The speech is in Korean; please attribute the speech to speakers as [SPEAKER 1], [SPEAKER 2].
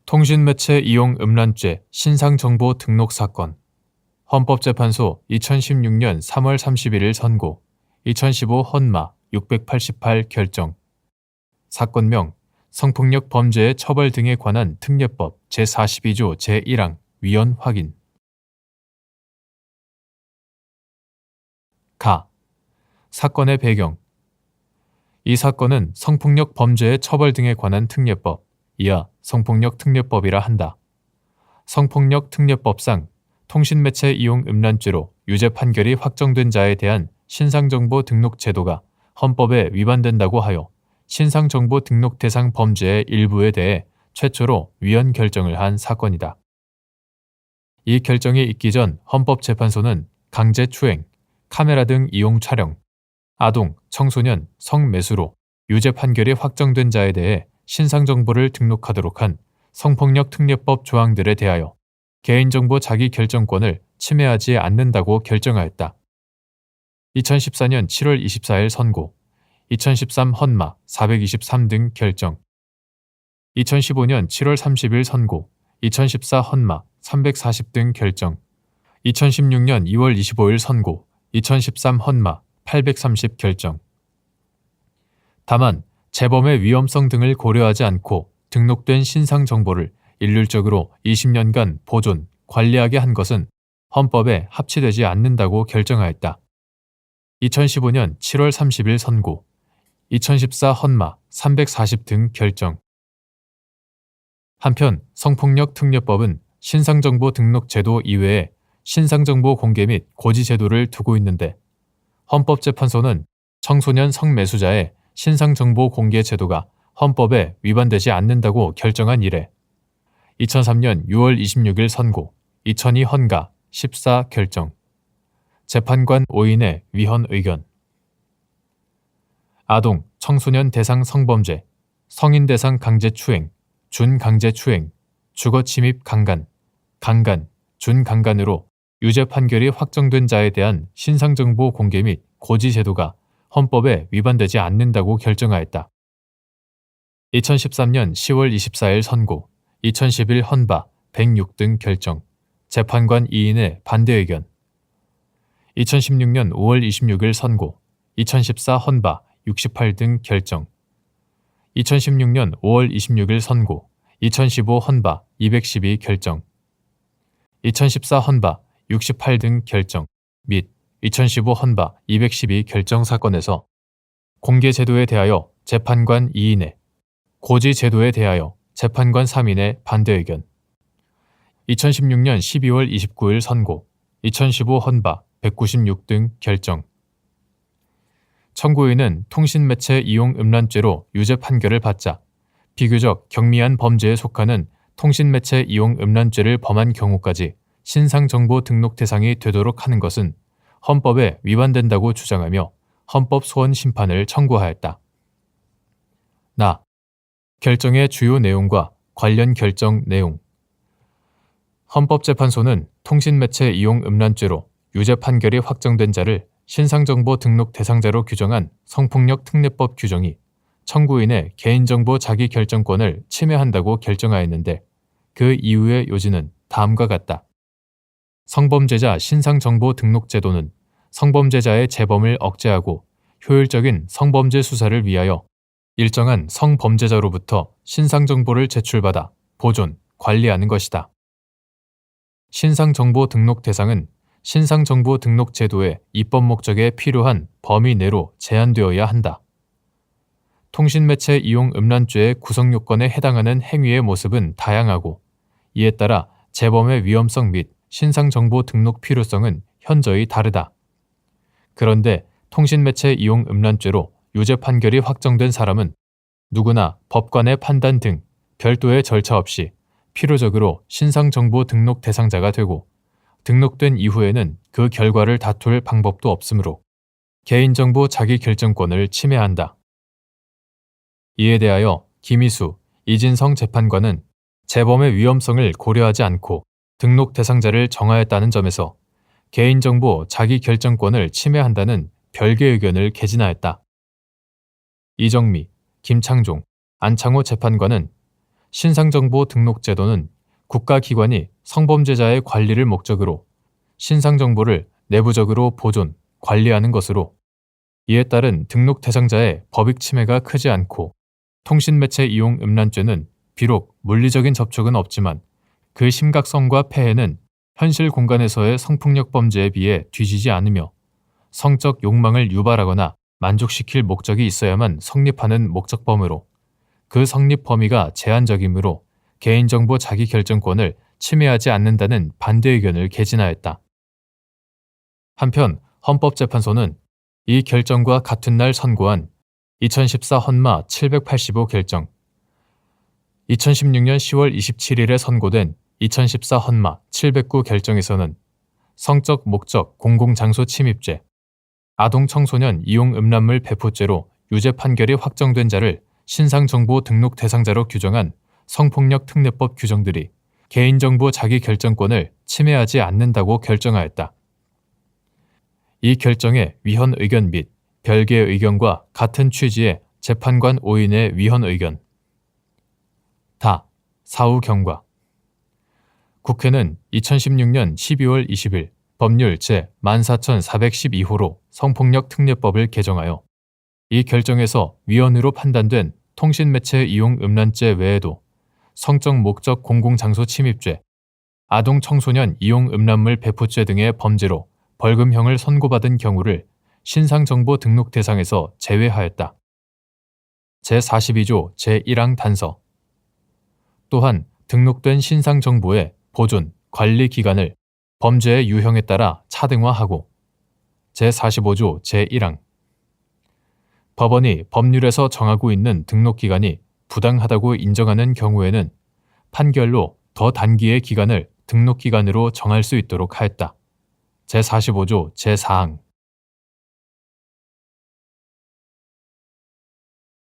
[SPEAKER 1] 통신매체 이용 음란죄 신상정보 등록 사건. 헌법재판소 2016년 3월 31일 선고, 2015 헌마 688 결정. 사건명 성폭력 범죄의 처벌 등에 관한 특례법 제42조 제1항 위헌 확인. 가. 사건의 배경. 이 사건은 성폭력 범죄의 처벌 등에 관한 특례법, 이하 성폭력 특례법이라 한다. 성폭력 특례법상 통신매체 이용 음란죄로 유죄 판결이 확정된 자에 대한 신상정보 등록 제도가 헌법에 위반된다고 하여 신상정보 등록 대상 범죄의 일부에 대해 최초로 위헌 결정을 한 사건이다. 이 결정이 있기 전 헌법재판소는 강제추행, 카메라 등 이용 촬영, 아동, 청소년, 성매수로 유죄 판결이 확정된 자에 대해 신상정보를 등록하도록 한 성폭력 특례법 조항들에 대하여 개인정보 자기결정권을 침해하지 않는다고 결정하였다. 2014년 7월 24일 선고, 2013 헌마 423 등 결정. 2015년 7월 30일 선고, 2014 헌마 340 등 결정. 2016년 2월 25일 선고, 2013 헌마 830 결정. 다만 재범의 위험성 등을 고려하지 않고 등록된 신상 정보를 일률적으로 20년간 보존, 관리하게 한 것은 헌법에 합치되지 않는다고 결정하였다. 2015년 7월 30일 선고, 2014 헌마 340 등 결정. 한편 성폭력 특례법은 신상정보 등록 제도 이외에 신상정보 공개 및 고지 제도를 두고 있는데, 헌법재판소는 청소년 성매수자의 신상정보 공개 제도가 헌법에 위반되지 않는다고 결정한 이래 2003년 6월 26일 선고, 2002 헌가 14 결정. 재판관 5인의 위헌 의견. 아동, 청소년 대상 성범죄, 성인 대상 강제추행, 준강제추행, 주거침입 강간, 강간, 준강간으로 유죄 판결이 확정된 자에 대한 신상정보 공개 및 고지 제도가 헌법에 위반되지 않는다고 결정하였다. 2013년 10월 24일 선고, 2011 헌바 106 등 결정. 재판관 2인의 반대 의견. 2016년 5월 26일 선고, 2014 헌바 68 등 결정. 2016년 5월 26일 선고, 2015 헌바 212 결정. 2014 헌바 68 등 결정 및 2015 헌바 212 결정 사건에서 공개 제도에 대하여 재판관 2인의, 고지 제도에 대하여 재판관 3인의 반대 의견. 2016년 12월 29일 선고, 2015 헌바 196 등 결정. 청구인은 통신매체 이용 음란죄로 유죄 판결을 받자 비교적 경미한 범죄에 속하는 통신매체 이용 음란죄를 범한 경우까지 신상정보 등록 대상이 되도록 하는 것은 헌법에 위반된다고 주장하며 헌법 소원 심판을 청구하였다. 나. 결정의 주요 내용과 관련 결정 내용. 헌법재판소는 통신매체 이용 음란죄로 유죄 판결이 확정된 자를 신상정보 등록 대상자로 규정한 성폭력 특례법 규정이 청구인의 개인정보 자기결정권을 침해한다고 결정하였는데, 그 이유의 요지는 다음과 같다. 성범죄자 신상정보 등록 제도는 성범죄자의 재범을 억제하고 효율적인 성범죄 수사를 위하여 일정한 성범죄자로부터 신상정보를 제출받아 보존, 관리하는 것이다. 신상정보 등록 대상은 신상정보 등록 제도의 입법 목적에 필요한 범위 내로 제한되어야 한다. 통신매체 이용 음란죄의 구성 요건에 해당하는 행위의 모습은 다양하고, 이에 따라 재범의 위험성 및 신상정보 등록 필요성은 현저히 다르다. 그런데 통신매체 이용 음란죄로 유죄 판결이 확정된 사람은 누구나 법관의 판단 등 별도의 절차 없이 필요적으로 신상정보 등록 대상자가 되고, 등록된 이후에는 그 결과를 다툴 방법도 없으므로 개인정보 자기결정권을 침해한다. 이에 대하여 김희수, 이진성 재판관은 재범의 위험성을 고려하지 않고 등록 대상자를 정하였다는 점에서 개인정보 자기결정권을 침해한다는 별개 의견을 개진하였다. 이정미, 김창종, 안창호 재판관은 신상정보 등록제도는 국가기관이 성범죄자의 관리를 목적으로 신상정보를 내부적으로 보존, 관리하는 것으로 이에 따른 등록 대상자의 법익 침해가 크지 않고 통신매체 이용 음란죄는 비록 물리적인 접촉은 없지만 그 심각성과 폐해는 현실 공간에서의 성폭력 범죄에 비해 뒤지지 않으며 성적 욕망을 유발하거나 만족시킬 목적이 있어야만 성립하는 목적범으로 그 성립 범위가 제한적이므로 개인정보 자기결정권을 침해하지 않는다는 반대 의견을 개진하였다. 한편 헌법재판소는 이 결정과 같은 날 선고한 2014 헌마 785 결정, 2016년 10월 27일에 선고된 2014 헌마 709 결정에서는 성적 목적 공공장소 침입죄, 아동 청소년 이용 음란물 배포죄로 유죄 판결이 확정된 자를 신상정보 등록 대상자로 규정한 성폭력 특례법 규정들이 개인정보 자기결정권을 침해하지 않는다고 결정하였다. 이 결정의 위헌 의견 및 별개의 의견과 같은 취지의 재판관 5인의 위헌 의견. 다. 사후 경과. 국회는 2016년 12월 20일 법률 제14,412호로 성폭력 특례법을 개정하여 이 결정에서 위헌으로 판단된 통신매체 이용 음란죄 외에도 성적 목적 공공장소 침입죄, 아동 청소년 이용 음란물 배포죄 등의 범죄로 벌금형을 선고받은 경우를 신상정보 등록 대상에서 제외하였다. 제42조 제1항 단서. 또한 등록된 신상정보의 보존, 관리 기간을 범죄의 유형에 따라 차등화하고 제45조 제1항. 법원이 법률에서 정하고 있는 등록기간이 부당하다고 인정하는 경우에는 판결로 더 단기의 기간을 등록기간으로 정할 수 있도록 하였다. 제45조 제4항.